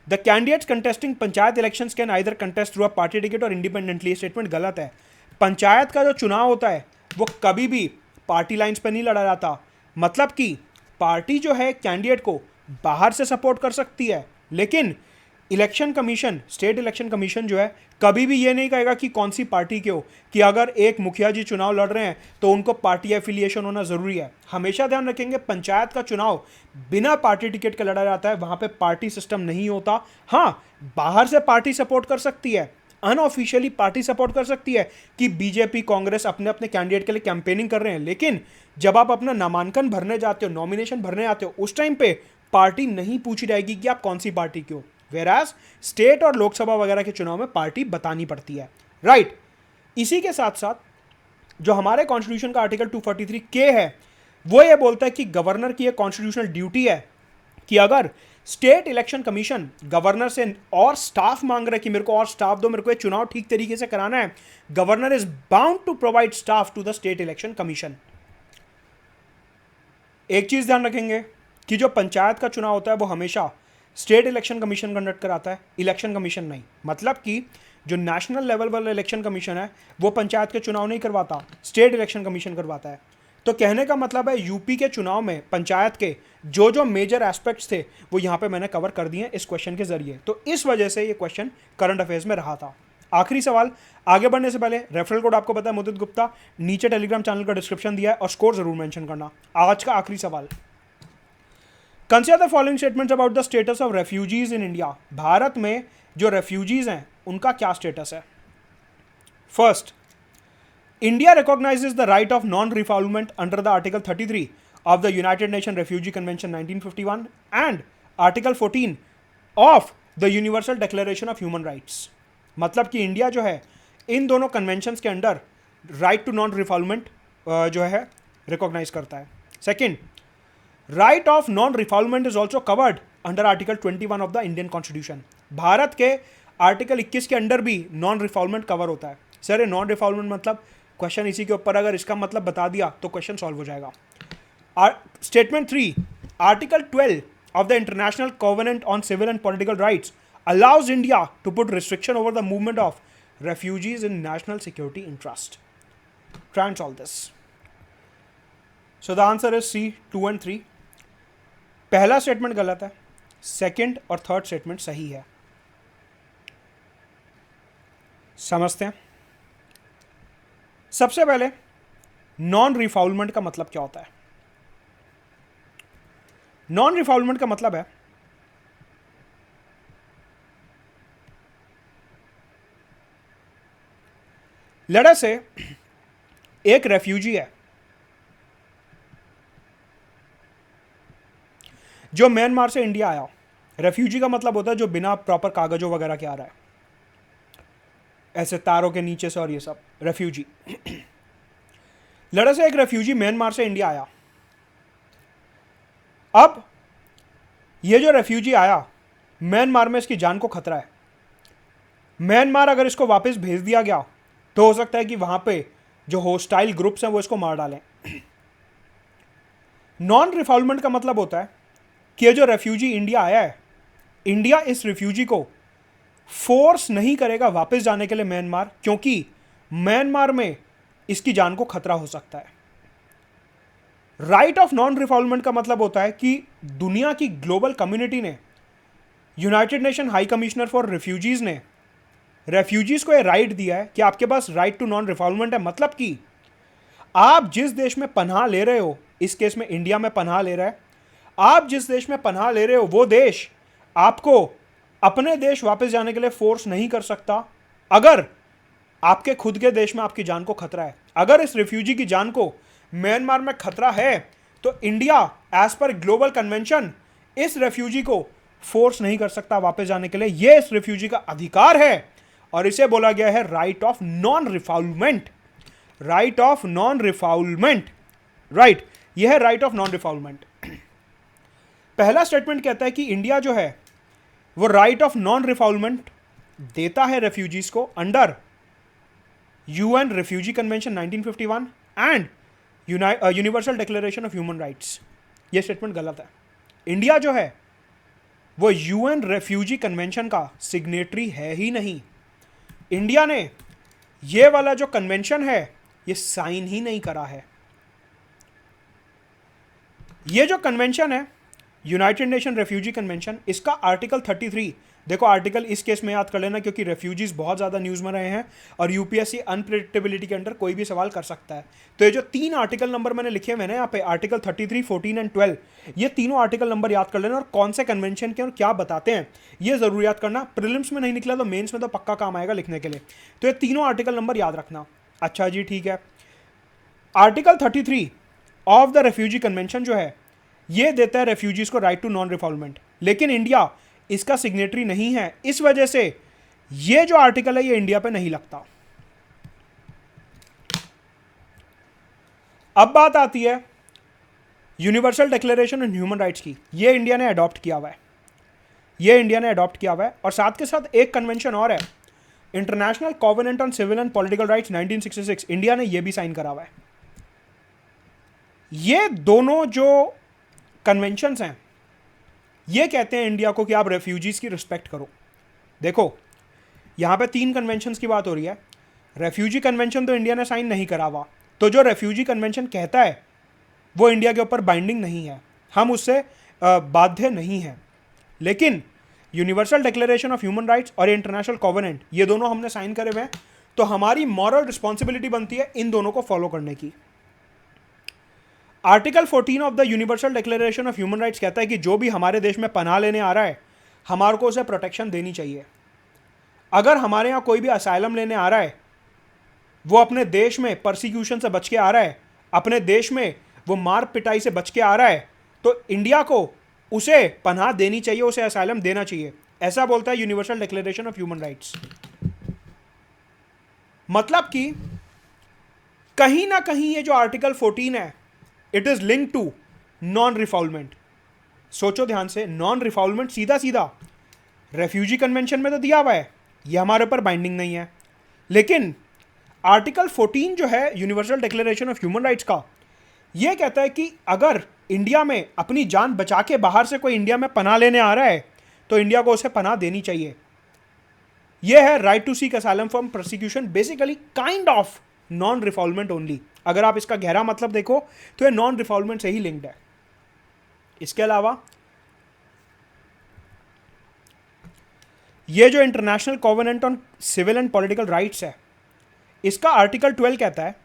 the candidates contesting panchayat elections can either contest through a party ticket और इंडिपेंडेंटली। स्टेटमेंट गलत है। पंचायत का जो चुनाव होता है वो कभी भी पार्टी लाइंस पर नहीं लड़ा जाता। मतलब कि पार्टी जो है कैंडिडेट को बाहर से सपोर्ट कर सकती है, लेकिन election commission, state election commission जो है कभी भी ये नहीं कहेगा कि कौन सी पार्टी के हो, कि अगर एक मुखिया जी चुनाव लड़ रहे हैं तो उनको पार्टी एफिलिएशन होना जरूरी है। हमेशा ध्यान रखेंगे पंचायत का चुनाव बिना पार्टी टिकट के लड़ा जाता है, वहां पे पार्टी सिस्टम नहीं होता। हाँ, बाहर से पार्टी सपोर्ट कर सकती है, अनऑफिशियली पार्टी सपोर्ट कर सकती है कि बीजेपी, कांग्रेस अपने अपने कैंडिडेट के लिए कैंपेनिंग कर रहे हैं, लेकिन जब आप अपना नामांकन भरने जाते हो, नॉमिनेशन भरने आते हो, उस टाइम पे पार्टी नहीं पूछी जाएगी कि आप कौन सी पार्टी के हो। वेराज स्टेट और लोकसभा वगैरह के चुनाव में पार्टी बतानी पड़ती है। राइट, इसी के साथ साथ जो हमारे कॉन्स्टिट्यूशन का आर्टिकल 243 के है वो ये बोलता है कि गवर्नर की एक कॉन्स्टिट्यूशनल ड्यूटी है कि अगर स्टेट इलेक्शन कमीशन गवर्नर से और स्टाफ मांग रहा है कि मेरे को और स्टाफ दो, मेरे को ये चुनाव ठीक तरीके से कराना है, governor is bound to provide staff to the state election commission. एक चीज ध्यान रखेंगे कि जो पंचायत का चुनाव होता है वो हमेशा स्टेट इलेक्शन कमीशन कंडक्ट कराता है, इलेक्शन कमीशन नहीं। मतलब कि जो नेशनल लेवल वाला इलेक्शन कमीशन है वो पंचायत के चुनाव नहीं करवाता, स्टेट इलेक्शन कमीशन करवाता है। तो कहने का मतलब है यूपी के चुनाव में पंचायत के जो जो मेजर एस्पेक्ट्स थे वो यहाँ पे मैंने कवर कर दिए इस क्वेश्चन के जरिए। तो इस वजह से ये क्वेश्चन करंट अफेयर्स में रहा था। आखिरी सवाल, आगे बढ़ने से पहले रेफरल कोड आपको पता है मुदित गुप्ता, नीचे टेलीग्राम चैनल का डिस्क्रिप्शन दिया है और स्कोर जरूर मेंशन करना। आज का आखिरी सवाल, consider the following statements about the status of refugees in India. भारत में जो रेफ्यूजीज हैं उनका क्या स्टेटस है? First, India recognizes the right of non refoulement under the article 33 of the United Nations Refugee Convention 1951 and Article 14 of the Universal Declaration of Human Rights। मतलब कि इंडिया जो है इन दोनों कन्वेंशंस के under right to non refoulement जो है रिकॉग्नाइज करता है। Second, right of non refoulement is also covered under article 21 of the Indian constitution. भारत के आर्टिकल 21 के अंडर भी नॉन रिफॉल्वमेंट कवर होता है। सर ये नॉन रिफॉल्वमेंट मतलब, क्वेश्चन इसी के ऊपर अगर इसका मतलब बता दिया तो क्वेश्चन सॉल्व हो जाएगा। Statement 3, Article 12 of the International Covenant on Civil and Political Rights allows India to put restriction over the movement of refugees in national security interest. Try and solve this. So the answer is C, 2 and 3. पहला स्टेटमेंट गलत है, सेकंड और थर्ड स्टेटमेंट सही है। समझते हैं। सबसे पहले नॉन रिफॉल्वमेंट का मतलब क्या होता है? नॉन रिफॉल्वमेंट का मतलब है लेट अस से एक रेफ्यूजी है जो म्यांमार से इंडिया आया। रेफ्यूजी का मतलब होता है जो बिना प्रॉपर कागजों वगैरह के आ रहा है, ऐसे तारों के नीचे से और ये सब रेफ्यूजी। लेट अस से एक रेफ्यूजी म्यांमार से इंडिया आया। अब ये जो रेफ्यूजी आया म्यांमार में इसकी जान को खतरा है। म्यांमार अगर इसको वापस भेज दिया गया तो हो सकता है कि वहां पे जो होस्टाइल ग्रुप्स हैं वो इसको मार डालें। नॉन रिफॉल्वमेंट का मतलब होता है कि ये जो रेफ्यूजी इंडिया आया है, इंडिया इस रेफ्यूजी को फोर्स नहीं करेगा वापस जाने के लिए म्यांमार, क्योंकि म्यांमार में इसकी जान को खतरा हो सकता है। राइट ऑफ नॉन रिफॉल्वमेंट का मतलब होता है कि दुनिया की ग्लोबल कम्युनिटी ने, United nation high commissioner for refugees ने रेफ्यूजीज को यह राइट दिया है कि आपके पास राइट टू नॉन रिफॉल्वमेंट है। मतलब कि आप जिस देश में पनाह ले रहे हो, इस केस में इंडिया में पनाह ले रहा है, आप जिस देश में पनाह ले रहे हो वो देश आपको अपने देश वापस जाने के लिए फोर्स नहीं कर सकता अगर आपके खुद के देश में आपकी जान को खतरा है। अगर इस रिफ्यूजी की जान को म्यांमार में खतरा है तो India as per global convention इस रेफ्यूजी को फोर्स नहीं कर सकता वापस जाने के लिए। यह इस रेफ्यूजी का अधिकार है और इसे बोला गया है right of non refoulement. Right of non refoulement, right, यह है राइट ऑफ नॉन रिफॉल्वमेंट। पहला स्टेटमेंट कहता है कि इंडिया जो है वो राइट ऑफ नॉन रिफॉल्वमेंट देता है रेफ्यूजीज को under UN refugee convention 1951 and universal declaration of human rights. यह स्टेटमेंट गलत है। इंडिया जो है वो यूएन रेफ्यूजी कन्वेंशन का सिग्नेटरी है ही नहीं। इंडिया ने ये वाला जो कन्वेंशन है ये साइन ही नहीं करा है। ये जो कन्वेंशन है यूनाइटेड नेशन रेफ्यूजी कन्वेंशन, इसका आर्टिकल 33, देखो आर्टिकल इस केस में याद कर लेना क्योंकि रेफ्यूजीज बहुत ज़्यादा न्यूज़ में रहे हैं और यूपीएससी अनप्रेडिक्टेबिलिटी के अंडर कोई भी सवाल कर सकता है। तो ये जो 3 आर्टिकल नंबर मैंने लिखे हुए हैं यहाँ पे, आर्टिकल 33, 14 एंड 12, ये तीनों आर्टिकल नंबर याद कर लेना और कौन से कन्वेंशन के और क्या बताते हैं ये ज़रूर याद करना। प्रीलिम्स में नहीं निकला तो मेन्स में तो पक्का काम आएगा लिखने के लिए। तो ये तीनों आर्टिकल नंबर याद रखना। अच्छा जी, ठीक है। Article 33 of the refugee convention जो है ये देता है रेफ्यूजीज को राइट टू नॉन रिफॉल्वमेंट, लेकिन इंडिया इसका सिग्नेटरी नहीं है। इस वजह से ये जो आर्टिकल है ये इंडिया पे नहीं लगता। अब बात आती है universal declaration on human rights की। ये इंडिया ने अडॉप्ट किया हुआ है, ये इंडिया ने अडॉप्ट किया हुआ है। और साथ के साथ एक कन्वेंशन और है, international covenant on civil and political rights 1966, India ने ये भी साइन करा हुआ है। ये दोनों जो कन्वेंशंस हैं ये कहते हैं इंडिया को कि आप रेफ्यूजीज की रिस्पेक्ट करो। देखो यहां पे 3 कन्वेंशंस की बात हो रही है। रेफ्यूजी कन्वेंशन तो इंडिया ने साइन नहीं करा हुआ, तो जो रेफ्यूजी कन्वेंशन कहता है वो इंडिया के ऊपर बाइंडिंग नहीं है, हम उससे बाध्य नहीं हैं। लेकिन universal declaration of human rights और इंटरनेशनल कॉवेनेंट ये दोनों हमने साइन करे हुए हैं, तो हमारी मॉरल रिस्पॉन्सिबिलिटी बनती है इन दोनों को फॉलो करने की। Article 14 of the universal declaration of human rights कहता है कि जो भी हमारे देश में पनाह लेने आ रहा है हमारे को उसे प्रोटेक्शन देनी चाहिए। अगर हमारे यहाँ कोई भी असाइलम लेने आ रहा है, वो अपने देश में परसिक्यूशन से बच के आ रहा है, अपने देश में वो मार पिटाई से बच के आ रहा है, तो इंडिया को उसे पनाह देनी चाहिए, उसे असाइलम देना चाहिए। ऐसा बोलता है universal declaration of human rights. मतलब कि कहीं ना कहीं ये जो आर्टिकल 14 है it is link to non refoulement. सोचो ध्यान से, नॉन रिफॉल्वमेंट सीधा सीधा रेफ्यूजी कन्वेंशन में तो दिया हुआ है, ये हमारे ऊपर बाइंडिंग नहीं है। लेकिन आर्टिकल 14 जो है universal declaration of human rights का, यह कहता है कि अगर इंडिया में अपनी जान बचा के बाहर से कोई इंडिया में पनाह लेने आ रहा है तो इंडिया को उसे पनाह देनी चाहिए। यह है right to seek asylum from prosecution, basically kind of non refoulement only. अगर आप इसका गहरा मतलब देखो तो ये नॉन रिफॉल्वमेंट से ही लिंक्ड है। इसके अलावा ये जो international covenant on civil and political rights है, इसका आर्टिकल 12 कहता है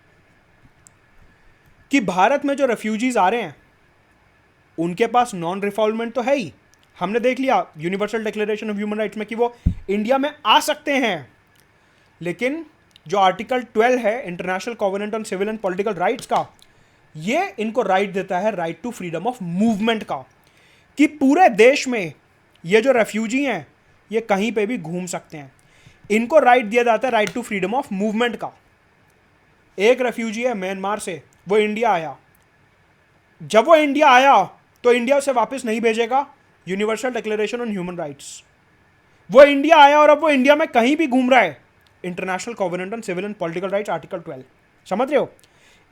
कि भारत में जो रेफ्यूजीज आ रहे हैं उनके पास नॉन रिफॉल्वमेंट तो है ही, हमने देख लिया universal declaration of human rights में कि वो इंडिया में आ सकते हैं। लेकिन जो आर्टिकल 12 है international covenant on civil and political rights का, ये इनको राइट देता है right to freedom of movement का, कि पूरे देश में ये जो रेफ्यूजी हैं ये कहीं पे भी घूम सकते हैं। इनको राइट दिया जाता है right to freedom of movement का। एक रेफ्यूजी है म्यांमार से, वो इंडिया आया, जब वो इंडिया आया तो इंडिया उसे वापस नहीं भेजेगा universal declaration on human rights वो इंडिया आया और अब वो इंडिया में कहीं भी घूम रहा है। International covenant on civil and political rights article 12, समझ रहे हो?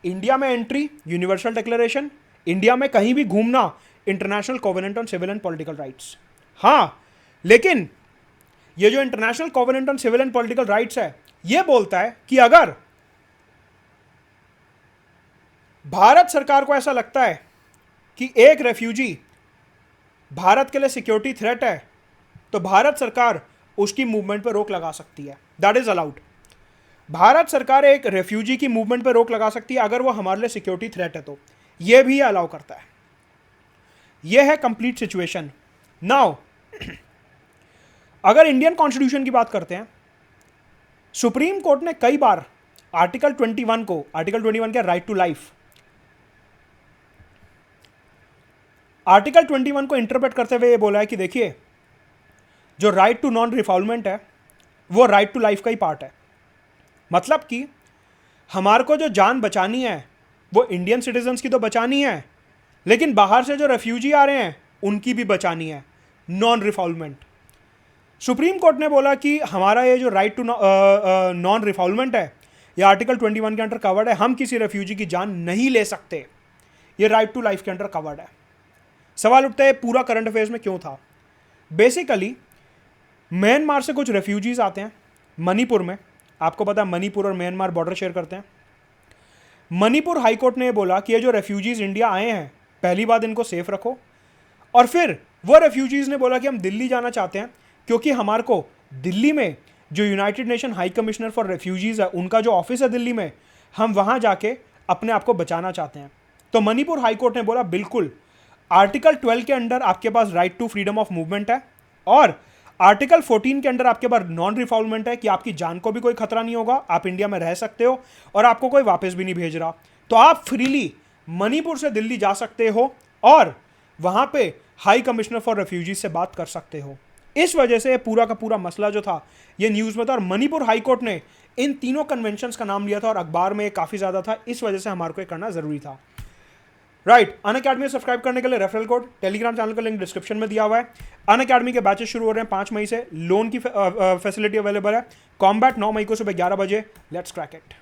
इंडिया में एंट्री, यूनिवर्सल डिक्लेरेशन, इंडिया में कहीं भी घूमना, international covenant on civil and political rights. हाँ, लेकिन ये जो international covenant on civil and political rights है, ये बोलता है कि अगर भारत सरकार को ऐसा लगता है कि एक रेफ्यूजी भारत के लिए सिक्योरिटी थ्रेट है, तो भारत सरकार उसकी मूवमेंट पर रोक लगा सकती है। That is allowed. भारत सरकार एक रेफ्यूजी की मूवमेंट पर रोक लगा सकती है अगर वो हमारे लिए सिक्योरिटी थ्रेट है, तो ये भी अलाउ करता है। ये है कंप्लीट सिचुएशन। नाउ अगर इंडियन कॉन्स्टिट्यूशन की बात करते हैं, सुप्रीम कोर्ट ने कई बार आर्टिकल 21 को, आर्टिकल 21 क्या, राइट टू लाइफ, आर्टिकल 21 को इंटरप्रेट करते हुए ये बोला है कि देखिए, जो राइट टू नॉन रिफाउलमेंट है वो राइट टू लाइफ का ही पार्ट है। मतलब कि हमारे को जो जान बचानी है वो इंडियन सिटीजन्स की तो बचानी है, लेकिन बाहर से जो रेफ्यूजी आ रहे हैं उनकी भी बचानी है, नॉन रिफाउलमेंट। सुप्रीम कोर्ट ने बोला कि हमारा ये जो राइट टू नॉन रिफाउलमेंट है ये आर्टिकल 21 के अंडर कवर्ड है, हम किसी रेफ्यूजी की जान नहीं ले सकते, ये राइट टू लाइफ के अंडर कवर्ड है। सवाल उठता है पूरा करंट अफेयर्स में क्यों था? बेसिकली म्यांमार से कुछ रेफ्यूजीज आते हैं मणिपुर में, आपको पता है मणिपुर और म्यांमार बॉर्डर शेयर करते हैं। मणिपुर हाईकोर्ट ने ये बोला कि ये जो रेफ्यूजीज इंडिया आए हैं, पहली बात इनको सेफ रखो, और फिर वो रेफ्यूजीज ने बोला कि हम दिल्ली जाना चाहते हैं क्योंकि हमारे को दिल्ली में जो United nation high commissioner for refugees है उनका जो ऑफिस है दिल्ली में, हम वहाँ जाके अपने आप को बचाना चाहते हैं। तो मणिपुर हाईकोर्ट ने बोला बिल्कुल, आर्टिकल 12 के अंडर आपके पास right to freedom of movement है, और आर्टिकल 14 के अंडर आपके पास नॉन रिफाउलमेंट है कि आपकी जान को भी कोई खतरा नहीं होगा, आप इंडिया में रह सकते हो और आपको कोई वापस भी नहीं भेज रहा, तो आप फ्रीली मणिपुर से दिल्ली जा सकते हो और वहां पे हाई कमिश्नर फॉर रेफ्यूजीज से बात कर सकते हो। इस वजह से पूरा का पूरा मसला जो था ये न्यूज़ में था, और मणिपुर हाईकोर्ट ने इन तीनों कन्वेंशंस का नाम लिया था और अखबार में काफ़ी ज़्यादा था, इस वजह से हमारे को ये करना ज़रूरी था। राइट, अनअकैडमी में सब्सक्राइब करने के लिए रेफरल कोड, टेलीग्राम चैनल का लिंक डिस्क्रिप्शन में दिया हुआ है। अनअकैडमी के बैचेस शुरू हो रहे हैं 5 मई से, लोन की फैसिलिटी अवेलेबल है। कॉम्बैट 9 मई को सुबह 11 बजे। Let's crack it.